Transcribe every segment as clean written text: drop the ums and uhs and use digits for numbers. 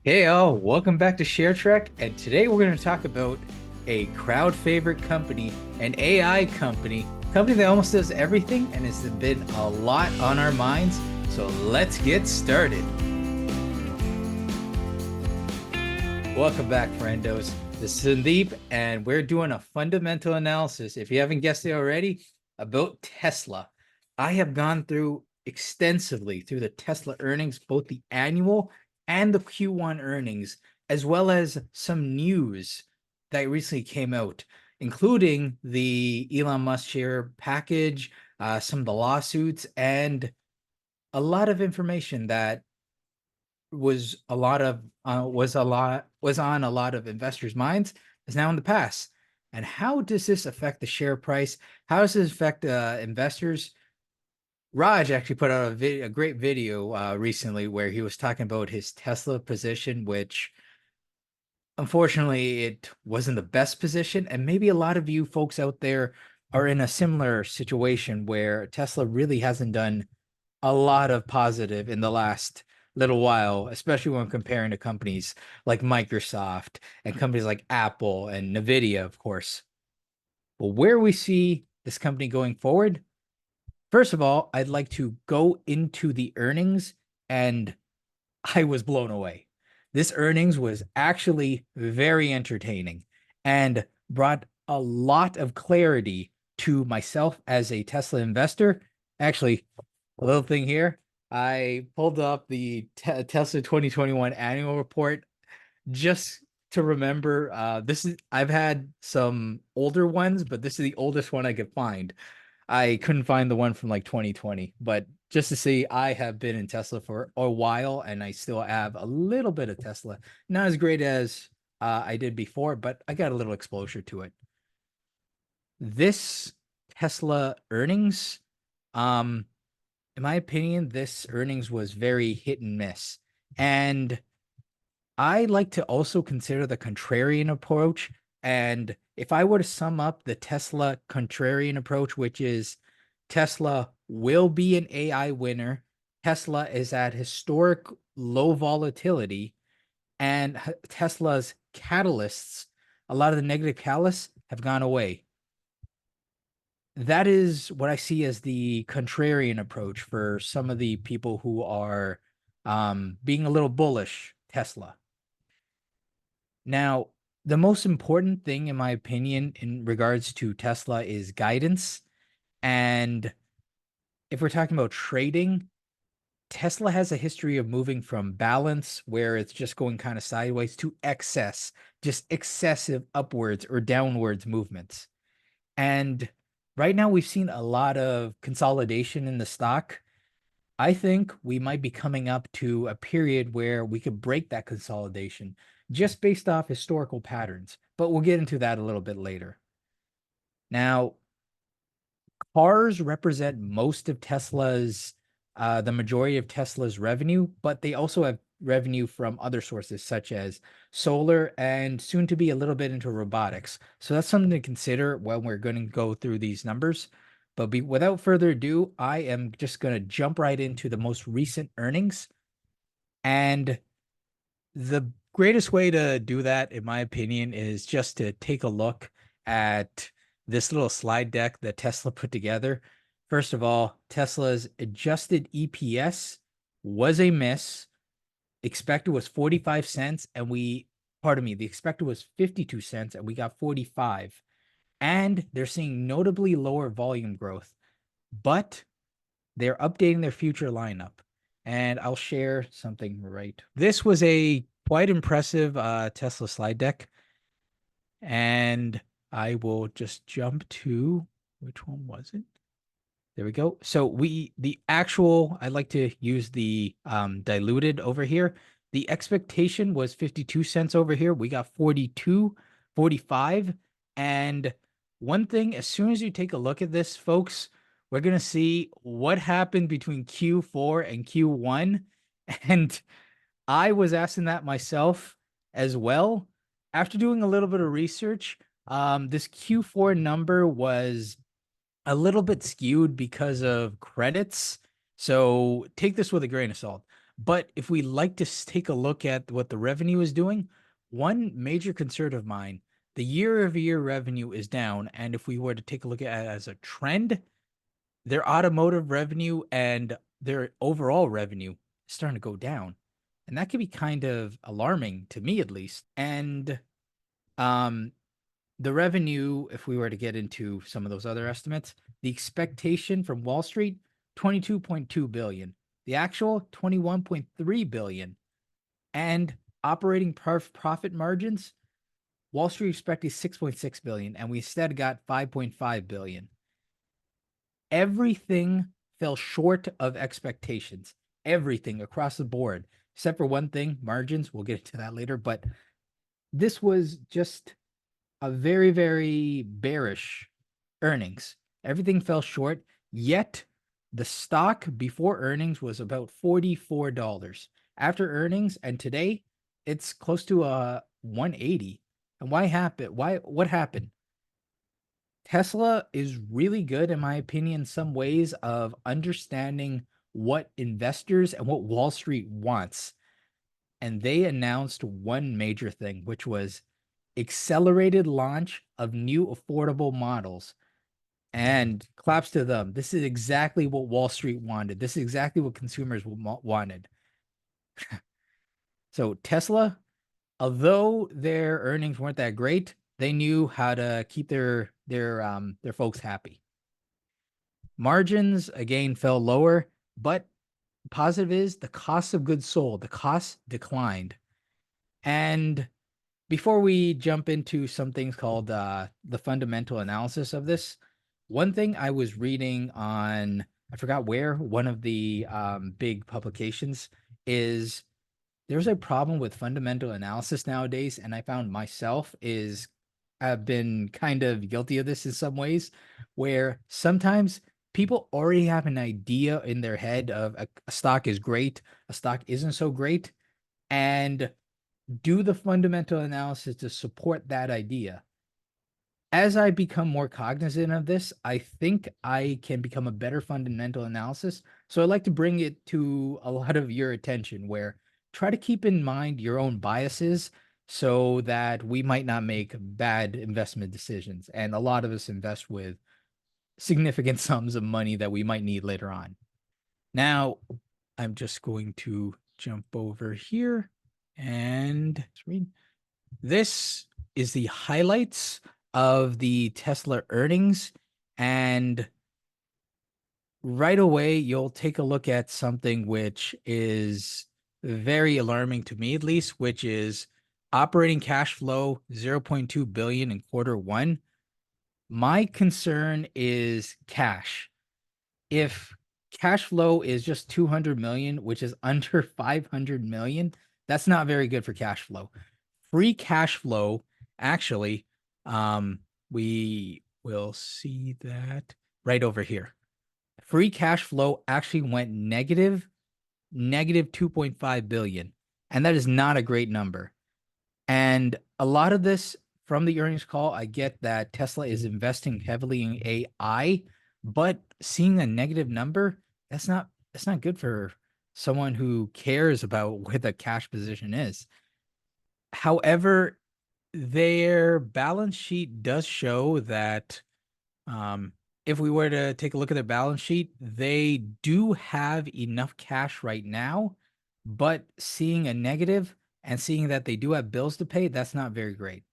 Hey all, welcome back to ShareTreck, and today we're going to talk about a crowd favorite company, an AI company that almost does everything and has been a lot on our minds. So let's get started. Welcome back, friendos. This is Sandeep, and we're doing a fundamental analysis, if you haven't guessed it already, about Tesla. I have gone through extensively through the Tesla earnings, both the annual and the Q1 earnings, as well as some news that recently came out, including the Elon Musk share package, some of the lawsuits, and a lot of information that was on a lot of investors' minds is now in the past. And how does this affect the share price? How does this affect investors? Raj actually put out a great video recently where he was talking about his Tesla position, which unfortunately it wasn't the best position. And maybe a lot of you folks out there are in a similar situation where Tesla really hasn't done a lot of positive in the last little while, especially when comparing to companies like Microsoft and companies like Apple and Nvidia, of course. But where we see this company going forward, first of all, I'd like to go into the earnings, and I was blown away. This earnings was actually very entertaining and brought a lot of clarity to myself as a Tesla investor. Actually, a little thing here. I pulled up the Tesla 2021 annual report just to remember. I've had some older ones, but this is the oldest one I could find. I couldn't find the one from like 2020, but just to see, I have been in Tesla for a while and I still have a little bit of Tesla. Not as great as I did before, but I got a little exposure to it. This Tesla earnings, um, in my opinion, this earnings was very hit and miss. And I like to also consider the contrarian approach. And if I were to sum up the Tesla contrarian approach, which is Tesla will be an AI winner, Tesla is at historic low volatility, and Tesla's catalysts, a lot of the negative catalysts have gone away. That is what I see as the contrarian approach for some of the people who are being a little bullish Tesla. Now, the most important thing, in my opinion, in regards to Tesla is guidance. And if we're talking about trading, Tesla has a history of moving from balance, where it's just going kind of sideways, to excess, just excessive upwards or downwards movements. And right now, we've seen a lot of consolidation in the stock. I think we might be coming up to a period where we could break that consolidation just based off historical patterns, but we'll get into that a little bit later. Now, cars represent most of the majority of Tesla's revenue, but they also have revenue from other sources such as solar and soon to be a little bit into robotics. So that's something to consider when we're going to go through these numbers. But without further ado, I am just going to jump right into the most recent earnings. And the greatest way to do that, in my opinion, is just to take a look at this little slide deck that Tesla put together. First of all, Tesla's adjusted EPS was a miss. Expected was 45 cents, and the expected was 52 cents, and we got 45. And they're seeing notably lower volume growth, but they're updating their future lineup. And I'll share something right. This was a quite impressive Tesla slide deck. And I will just jump to, which one was it? There we go. So I like to use the diluted over here. The expectation was 52 cents over here. We got 42, 45. And one thing, as soon as you take a look at this, folks, we're going to see what happened between Q4 and Q1. And I was asking that myself as well. After doing a little bit of research, this Q4 number was a little bit skewed because of credits. So take this with a grain of salt. But if we like to take a look at what the revenue is doing, one major concern of mine, the year-over-year revenue is down. And if we were to take a look at it as a trend, their automotive revenue and their overall revenue is starting to go down. And that could be kind of alarming to me, at least. And um, the revenue, if we were to get into some of those other estimates, the expectation from Wall Street, 22.2 billion. The actual 21.3 billion. And operating profit margins, Wall Street expected 6.6 billion, and we instead got 5.5 billion. Everything fell short of expectations. Everything across the board, except for one thing, margins. We'll get into that later. But this was just a very, very bearish earnings. Everything fell short, yet the stock before earnings was about $44. After earnings, and today it's close to 180. And what happened? Tesla is really good, in my opinion, in some ways of understanding what investors and what Wall Street wants. And they announced one major thing, which was accelerated launch of new affordable models. And claps to them. This is exactly what Wall Street wanted. This is exactly what consumers wanted. So Tesla, although their earnings weren't that great, they knew how to keep their folks happy. Margins again fell lower, but positive is the cost of goods sold, the cost declined. And before we jump into some things called the fundamental analysis of this, one thing I was reading on, I forgot where, one of the big publications, is there's a problem with fundamental analysis nowadays, and I found myself I've been kind of guilty of this in some ways, where sometimes people already have an idea in their head of a stock is great, a stock isn't so great, and do the fundamental analysis to support that idea. As I become more cognizant of this, I think I can become a better fundamental analysis. So I'd like to bring it to a lot of your attention, where try to keep in mind your own biases so that we might not make bad investment decisions. And a lot of us invest with significant sums of money that we might need later on. Now, I'm just going to jump over here and read. This is the highlights of the Tesla earnings. And right away, you'll take a look at something which is very alarming to me, at least, which is operating cash flow 0.2 billion in Q1. My concern is cash. If cash flow is just 200 million, which is under 500 million, that's not very good for cash flow. Free cash flow, actually, we will see that right over here. Free cash flow actually went negative 2.5 billion. And that is not a great number. And a lot of this from the earnings call, I get that Tesla is investing heavily in AI, but seeing a negative number, that's not good for someone who cares about where the cash position is. However, their balance sheet does show that if we were to take a look at their balance sheet, they do have enough cash right now, but seeing a negative and seeing that they do have bills to pay, that's not very great.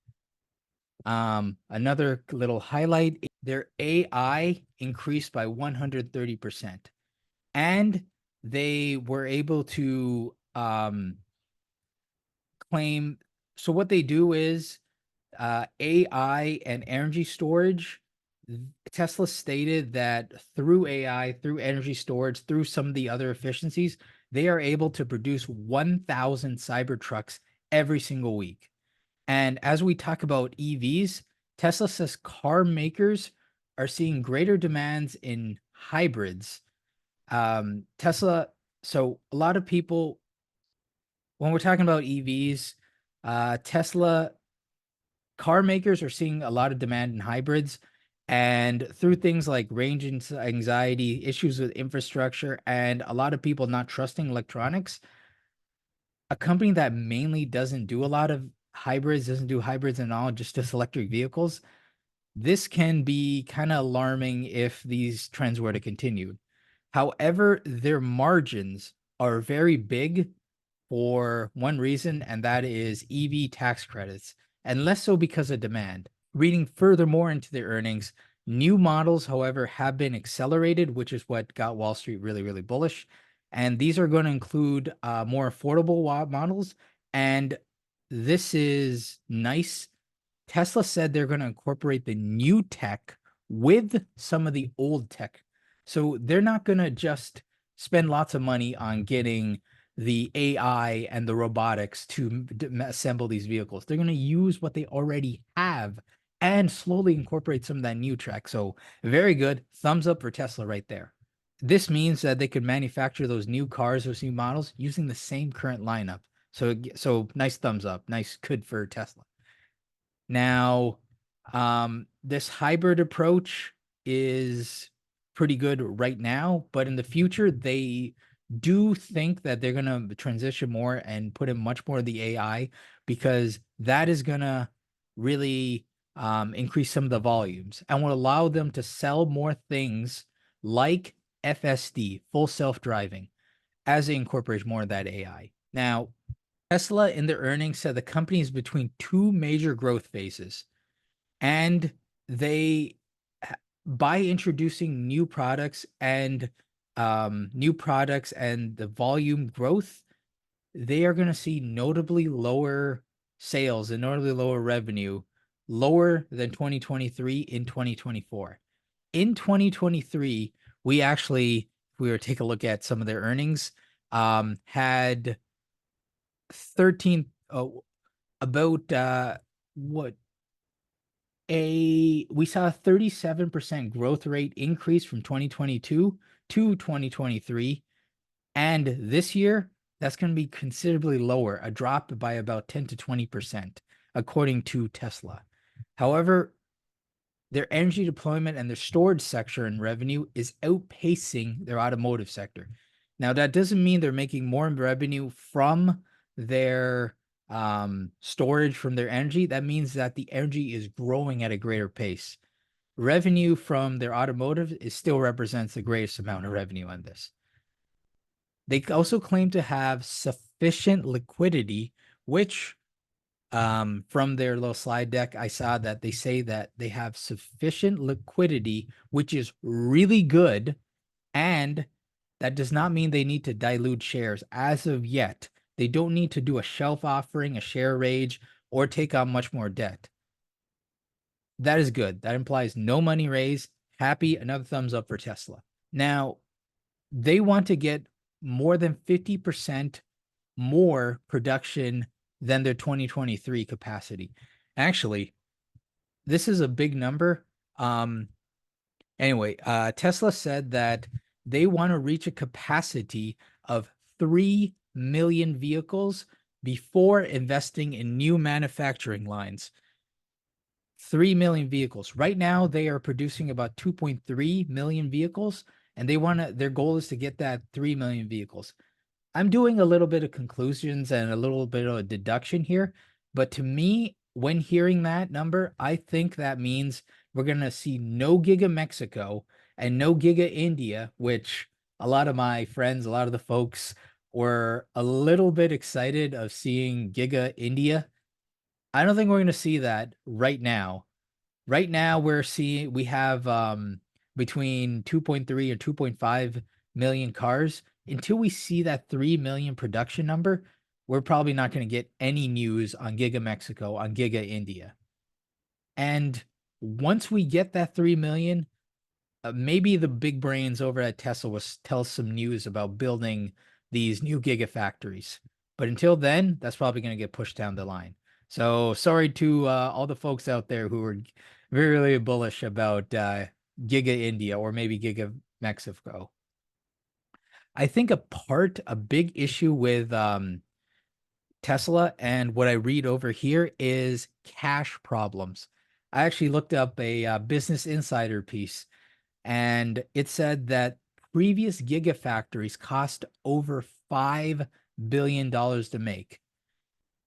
Another little highlight, their AI increased by 130%. And they were able to claim. So what they do is AI and energy storage. Tesla stated that through AI, through energy storage, through some of the other efficiencies, they are able to produce 1,000 Cybertrucks every single week. And as we talk about EVs, Tesla says car makers are seeing greater demands in hybrids. Tesla, so a lot of people, when we're talking about EVs, Tesla car makers are seeing a lot of demand in hybrids, and through things like range anxiety, issues with infrastructure, and a lot of people not trusting electronics, a company that mainly doesn't do a lot of hybrids, doesn't do hybrids and all, just does electric vehicles, this can be kind of alarming if these trends were to continue. However, their margins are very big for one reason, and that is EV tax credits, and less so because of demand. Reading furthermore into their earnings, new models, however, have been accelerated, which is what got Wall Street really, really bullish. And these are going to include more affordable models. And this is nice. Tesla said they're going to incorporate the new tech with some of the old tech. So they're not going to just spend lots of money on getting the AI and the robotics to assemble these vehicles. They're going to use what they already have and slowly incorporate some of that new tech. So very good. Thumbs up for Tesla right there. This means that they could manufacture those new cars, those new models using the same current lineup. So nice thumbs up. Nice good for Tesla. Now, this hybrid approach is pretty good right now, but in the future, they do think that they're going to transition more and put in much more of the AI because that is going to really increase some of the volumes and will allow them to sell more things like FSD, full self-driving, as they incorporate more of that AI. Now, Tesla in their earnings said the company is between two major growth phases, and they, by introducing new products and the volume growth, they are going to see notably lower sales and notably lower revenue, lower than 2023 in 2024. In 2023, we actually, if we were to take a look at some of their earnings, had 13 about what we saw a 37% growth rate increase from 2022 to 2023, and this year that's going to be considerably lower, a drop by about 10 to 20% according to Tesla. However, their energy deployment and their storage sector in revenue is outpacing their automotive sector. Now, that doesn't mean they're making more revenue from their storage, from their energy. That means that the energy is growing at a greater pace. Revenue from their automotive still represents the greatest amount of revenue on this. They also claim to have sufficient liquidity, which from their little slide deck, I saw that they say that they have sufficient liquidity, which is really good. And that does not mean they need to dilute shares as of yet. They don't need to do a shelf offering, a share raise, or take on much more debt. That is good. That implies no money raised. Happy. Another thumbs up for Tesla. Now, they want to get more than 50% more production than their 2023 capacity. Actually, this is a big number. Anyway, Tesla said that they want to reach a capacity of 3 million vehicles before investing in new manufacturing lines. 3 million vehicles. Right now, they are producing about 2.3 million vehicles, and their goal is to get that 3 million vehicles. I'm doing a little bit of conclusions and a little bit of a deduction here, but to me, when hearing that number, I think that means we're going to see no Giga Mexico and no Giga India, which a lot of my friends, a lot of the folks were a little bit excited of seeing Giga India. I don't think we're going to see that right now. Right now, we have between 2.3 and 2.5 million cars. Until we see that 3 million production number, we're probably not going to get any news on Giga Mexico, on Giga India. And once we get that 3 million, maybe the big brains over at Tesla will tell some news about building these new gigafactories. But until then, that's probably going to get pushed down the line. So sorry to all the folks out there who were very, really bullish about Giga India or maybe Giga Mexico. I think a big issue with Tesla and what I read over here is cash problems. I actually looked up a Business Insider piece, and it said that previous gigafactories cost over $5 billion to make.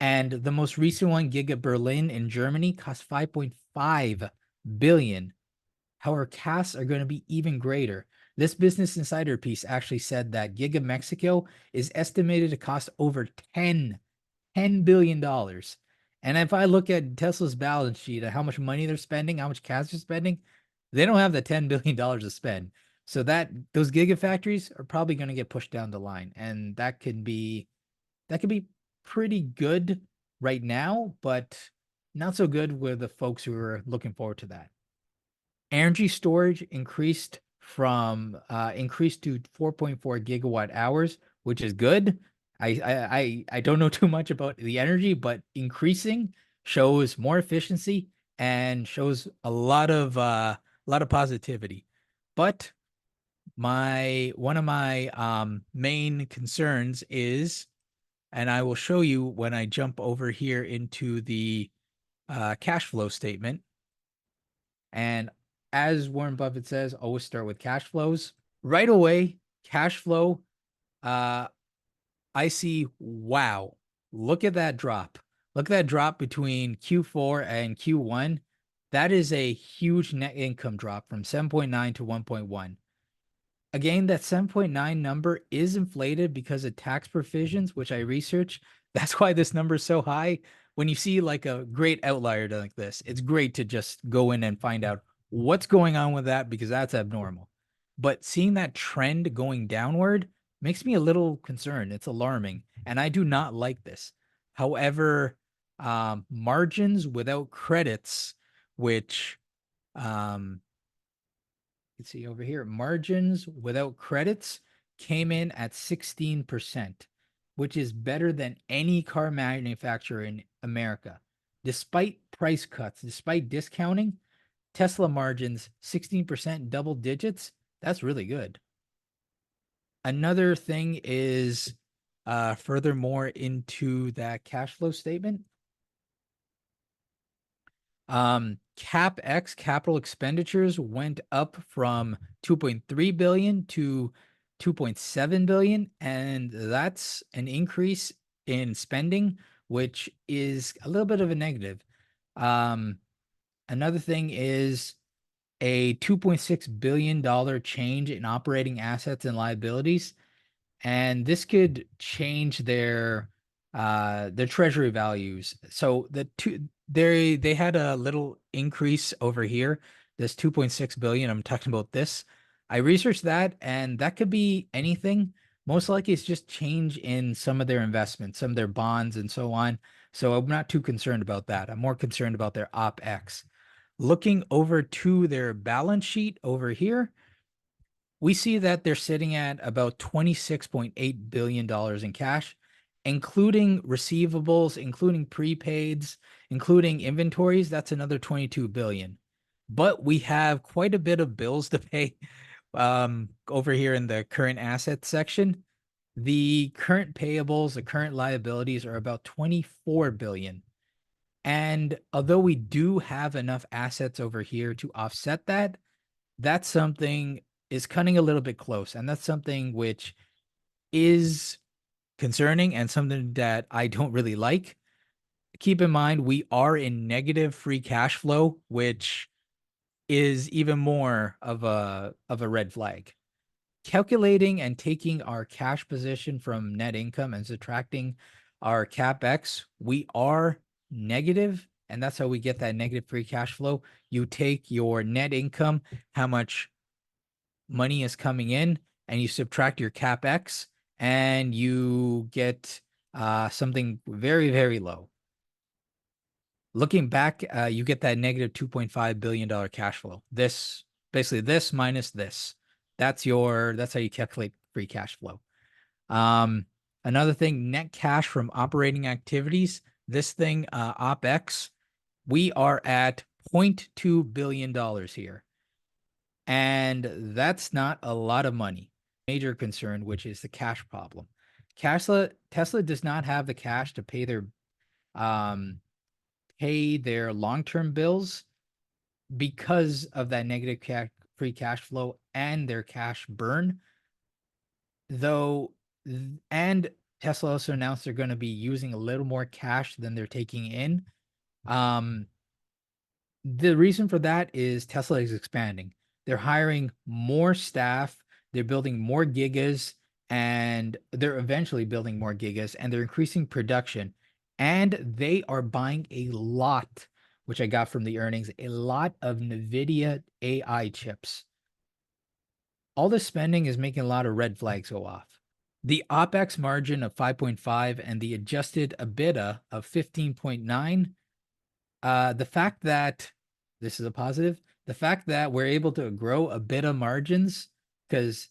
And the most recent one, Giga Berlin in Germany, cost 5.5 billion. However, costs are going to be even greater. This Business Insider piece actually said that Giga Mexico is estimated to cost over $10 billion. And if I look at Tesla's balance sheet and how much money they're spending, how much cash they're spending, they don't have the $10 billion to spend. So that those gigafactories are probably going to get pushed down the line. And that could be pretty good right now, but not so good with the folks who are looking forward to that. Energy storage increased to 4.4 gigawatt hours, which is good. I don't know too much about the energy, but increasing shows more efficiency and shows a lot of positivity. But one of my main concerns is, and I will show you when I jump over here into the cash flow statement. And as Warren Buffett says, always start with cash flows. Right away, cash flow, I see, wow, look at that drop. Look at that drop between Q4 and Q1. That is a huge net income drop from 7.9 to 1.1. Again, that 7.9 number is inflated because of tax provisions, which I researched. That's why this number is so high. When you see like a great outlier like this, it's great to just go in and find out what's going on with that, because that's abnormal. But seeing that trend going downward makes me a little concerned. It's alarming, and I do not like this. However, margins without credits, which you can see over here, margins without credits came in at 16%, which is better than any car manufacturer in America. Despite price cuts, despite discounting, Tesla margins 16%, double digits. That's really good. Another thing is, furthermore into that cash flow statement, CapEx, capital expenditures, went up from 2.3 billion to 2.7 billion, and that's an increase in spending, which is a little bit of a negative. Another thing is a $2.6 billion change in operating assets and liabilities, and this could change their treasury values. So they had a little increase over here, this 2.6 billion. I'm talking about this. I researched that, and that could be anything. Most likely it's just change in some of their investments, some of their bonds and so on. So I'm not too concerned about that. I'm more concerned about their OpEx. Looking over to their balance sheet over here, we see that they're sitting at about $26.8 billion in cash, including receivables, including prepaids, including inventories. That's another 22 billion. But we have quite a bit of bills to pay over here in the current assets section. The current payables, the current liabilities are about 24 billion. And although we do have enough assets over here to offset that, that's something is cutting a little bit close. And that's something which is concerning and something that I don't really like. Keep in mind, we are in negative free cash flow, which is even more of a red flag. Calculating and taking our cash position from net income and subtracting our CapEx, we are negative, and that's how we get that negative free cash flow. You take your net income, how much money is coming in, and you subtract your CapEx, and you get something very, very low. Looking back, you get that negative $2.5 billion cash flow. This basically this minus this. That's how you calculate free cash flow. Another thing, net cash from operating activities. This thing, OpEx, we are at $0.2 billion here. And that's not a lot of money. Major concern, which is the cash problem. Tesla does not have the cash to pay their long-term bills because of that negative free cash flow and their cash burn. And Tesla also announced they're going to be using a little more cash than they're taking in. The reason for that is Tesla is expanding. They're hiring more staff, they're building more gigas, and they're eventually building more gigas, and they're increasing production. And they are buying a lot, which I got from the earnings, a lot of NVIDIA AI chips. All this spending is making a lot of red flags go off. The OPEX margin of 5.5 and the adjusted EBITDA of 15.9. The fact that this is a positive, the fact that we're able to grow EBITDA margins, because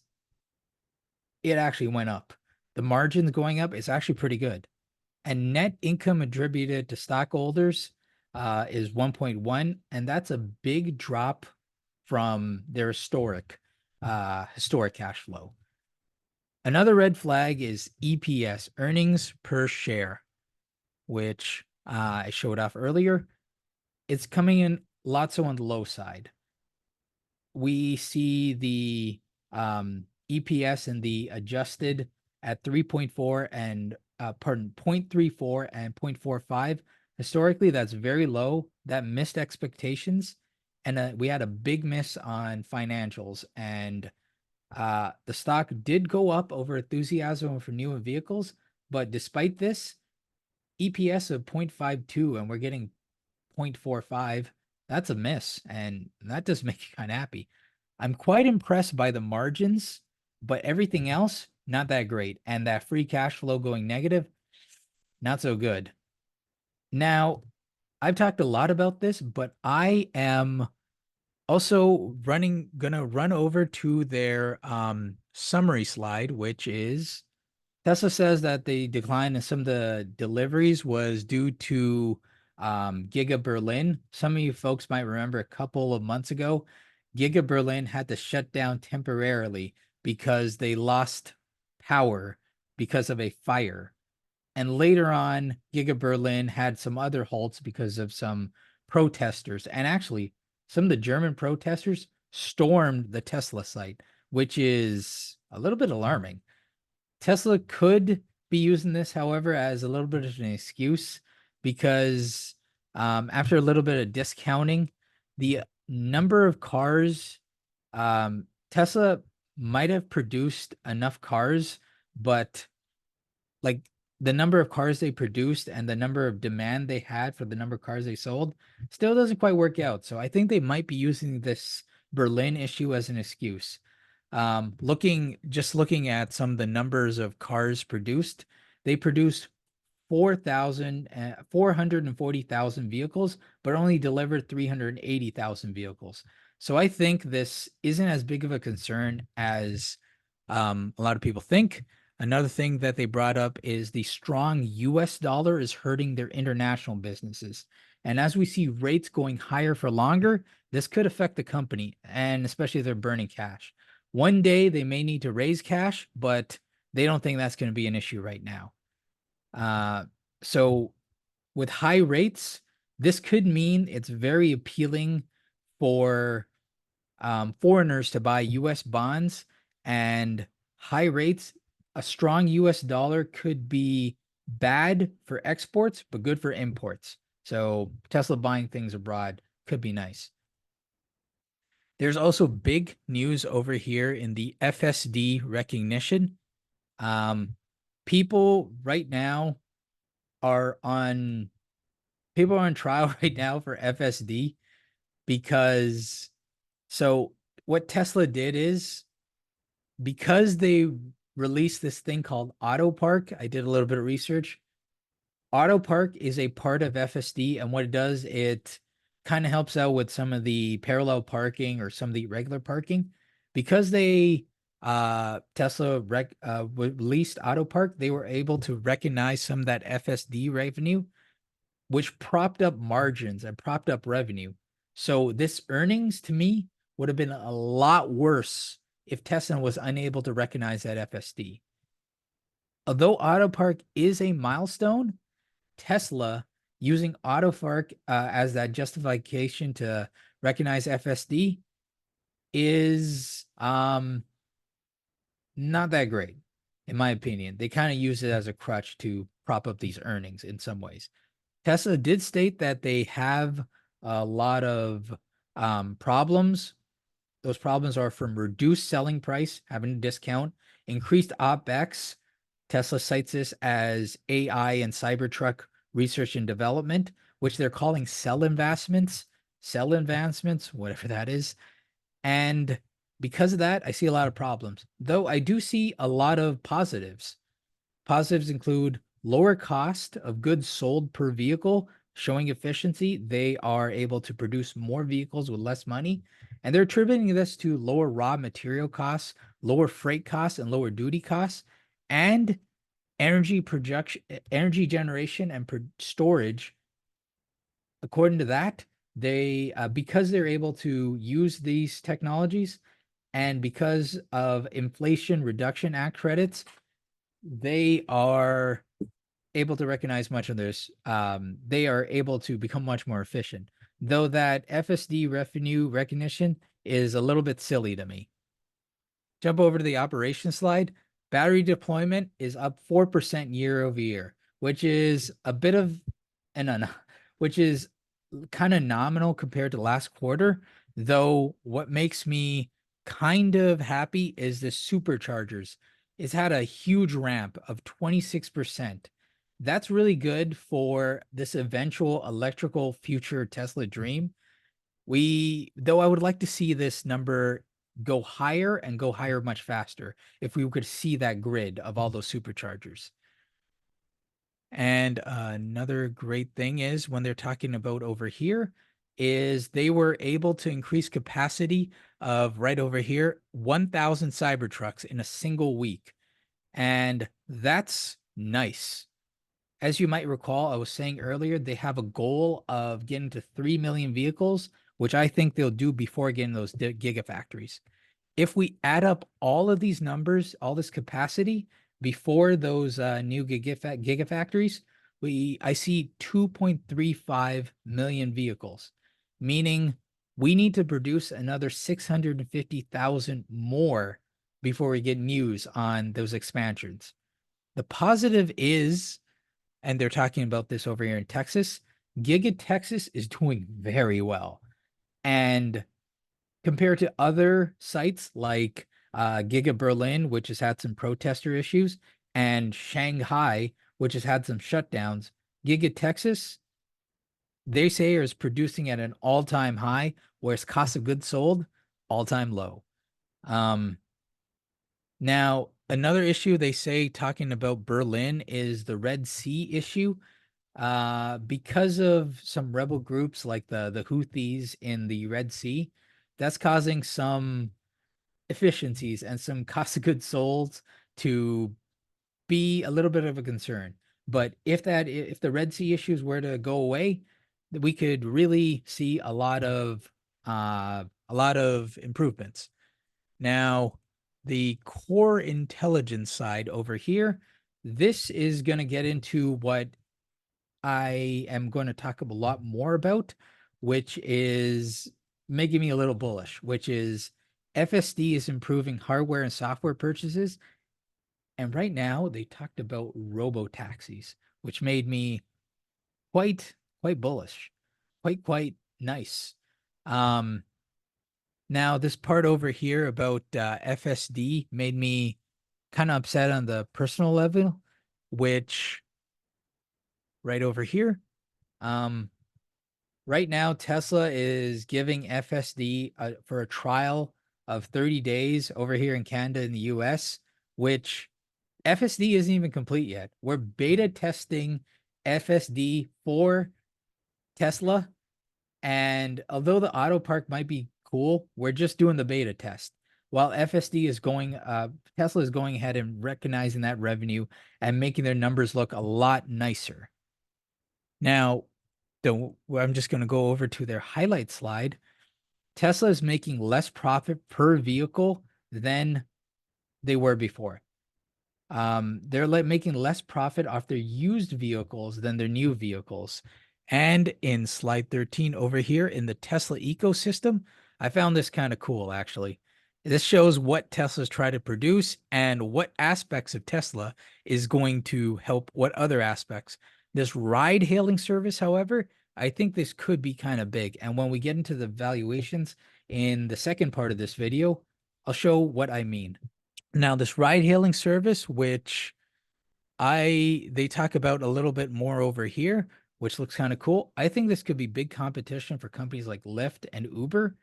it actually went up. The margins going up is actually pretty good. And net income attributed to stockholders is 1.1, and that's a big drop from their historic cash flow. Another red flag is EPS, earnings per share, which I showed off earlier. It's coming in lots on the low side. We see the EPS and the adjusted at 3.4 and 0.34 and 0.45. Historically, that's very low. That missed expectations. And we had a big miss on financials. And the stock did go up over enthusiasm for newer vehicles. But despite this, EPS of 0.52 and we're getting 0.45, that's a miss. And that does make you kind of happy. I'm quite impressed by the margins, but everything else, not that great. And that free cash flow going negative, not so good. Now, I've talked a lot about this, but I am also gonna run over to their summary slide, which is Tesla says that the decline in some of the deliveries was due to Giga Berlin. Some of you folks might remember a couple of months ago, Giga Berlin had to shut down temporarily because they lost power because of a fire. And later on, Giga Berlin had some other halts because of some protesters. And actually, some of the German protesters stormed the Tesla site, which is a little bit alarming. Tesla could be using this, however, as a little bit of an excuse because after a little bit of discounting, the number of cars, Tesla might have produced enough cars, but like the number of cars they produced and the number of demand they had for the number of cars they sold still doesn't quite work out. So I think they might be using this Berlin issue as an excuse. Looking at some of the numbers of cars produced, they produced 440,000 vehicles, but only delivered 380,000 vehicles. So I think this isn't as big of a concern as a lot of people think. Another thing that they brought up is the strong US dollar is hurting their international businesses. And as we see rates going higher for longer, this could affect the company, and especially if they're burning cash. One day they may need to raise cash, but they don't think that's going to be an issue right now. So with high rates, this could mean it's very appealing for foreigners to buy US bonds, and high rates, a strong US dollar could be bad for exports, but good for imports. So Tesla buying things abroad could be nice. There's also big news over here in the FSD recognition. People right now are on trial right now for FSD because what Tesla did is because they released this thing called Auto Park. I did a little bit of research. Auto Park is a part of FSD, and what it does, it kind of helps out with some of the parallel parking or some of the regular parking. Because they Tesla released Auto Park, they were able to recognize some of that FSD revenue, which propped up margins and propped up revenue. So this earnings to me would have been a lot worse if Tesla was unable to recognize that FSD. Although Auto Park is a milestone, Tesla using Auto Park as that justification to recognize FSD is not that great. in my opinion. They kind of use it as a crutch to prop up these earnings in some ways. Tesla did state that they have a lot of problems. Those problems are from reduced selling price, having a discount, increased OpEx. Tesla cites this as AI and Cybertruck research and development, which they're calling cell advancements, whatever that is. And because of that, I see a lot of problems, though I do see a lot of positives. Positives include lower cost of goods sold per vehicle, showing efficiency. They are able to produce more vehicles with less money. And they're attributing this to lower raw material costs, lower freight costs, and lower duty costs, and energy generation, and storage. According to that, they because they're able to use these technologies, and because of Inflation Reduction Act credits, they are able to recognize much of this. They are able to become much more efficient, though that FSD revenue recognition is a little bit silly to me. Jump over to the operation slide. Battery deployment is up 4% year over year, which is a bit of which is kind of nominal compared to last quarter. Though what makes me kind of happy is the superchargers. It's had a huge ramp of 26%. That's really good for this eventual electrical future Tesla dream. Though I would like to see this number go higher and go higher much faster if we could see that grid of all those superchargers. And another great thing is when they're talking about over here is they were able to increase capacity of right over here 1,000 Cybertrucks in a single week. And that's nice. As you might recall, I was saying earlier, they have a goal of getting to 3 million vehicles, which I think they'll do before getting those gigafactories. If we add up all of these numbers, all this capacity before those new gigafactories, I see 2.35 million vehicles, meaning we need to produce another 650,000 more before we get news on those expansions. The positive is, and they're talking about this over here in Texas, Giga Texas is doing very well. And compared to other sites like Giga Berlin, which has had some protester issues, and Shanghai, which has had some shutdowns, Giga Texas, they say, is producing at an all-time high, whereas cost of goods sold, all-time low. Now, another issue they say talking about Berlin is the Red Sea issue. Because of some rebel groups like the Houthis in the Red Sea, that's causing some efficiencies and some cost of goods sold to be a little bit of a concern. But if the Red Sea issues were to go away, we could really see a lot of improvements. Now, the core intelligence side over here, this is going to get into what I am going to talk a lot more about, which is making me a little bullish, which is FSD is improving hardware and software purchases. And right now they talked about robo taxis, which made me quite bullish, quite nice. Now this part over here about FSD made me kind of upset on the personal level, which right over here, right now Tesla is giving FSD for a trial of 30 days over here in Canada and the US, which FSD isn't even complete yet. We're beta testing FSD for Tesla. And although the auto park might be cool, we're just doing the beta test. While FSD is Tesla is going ahead and recognizing that revenue and making their numbers look a lot nicer. Now, I'm just going to go over to their highlight slide. Tesla is making less profit per vehicle than they were before. They're making less profit off their used vehicles than their new vehicles. And in slide 13 over here in the Tesla ecosystem, I found this kind of cool, actually. This shows what Tesla's trying to produce and what aspects of Tesla is going to help what other aspects. This ride hailing service, however, I think this could be kind of big. And when we get into the valuations in the second part of this video, I'll show what I mean. Now, this ride hailing service, which they talk about a little bit more over here, which looks kind of cool. I think this could be big competition for companies like Lyft and Uber.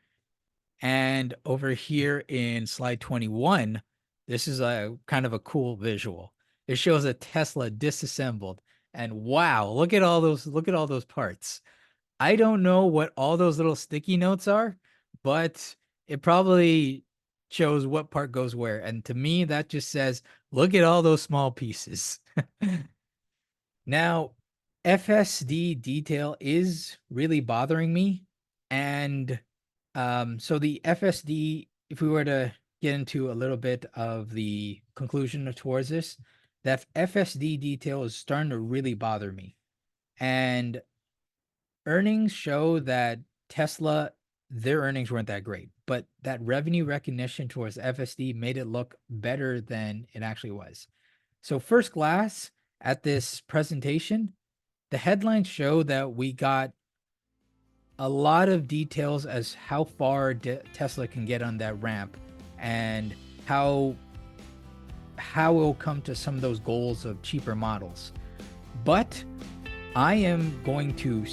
And over here in slide 21, this is a kind of a cool visual. It shows a Tesla disassembled. And wow, look at all those parts. I don't know what all those little sticky notes are, but it probably shows what part goes where. And to me, that just says, look at all those small pieces. Now, FSD detail is really bothering me. And so the FSD, if we were to get into a little bit of the conclusion towards this, that FSD detail is starting to really bother me. And earnings show that Tesla, their earnings weren't that great, but that revenue recognition towards FSD made it look better than it actually was. So first class at this presentation, the headlines show that we got a lot of details as how far Tesla can get on that ramp and how it'll come to some of those goals of cheaper models. But I am going to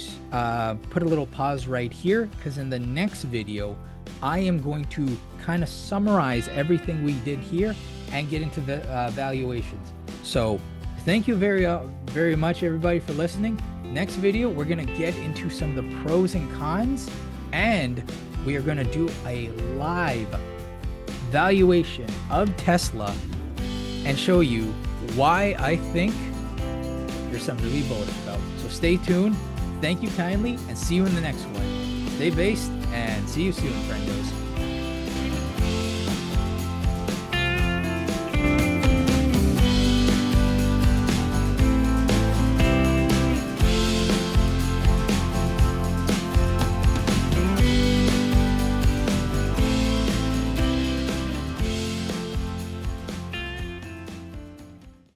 put a little pause right here, because in the next video, I am going to kind of summarize everything we did here and get into the valuations. So thank you very much, everybody, for listening. Next video, we're going to get into some of the pros and cons, and we are going to do a live valuation of Tesla and show you why I think there's something to be bullish about. So stay tuned. Thank you kindly, and see you in the next one. Stay based, and see you soon, friendos.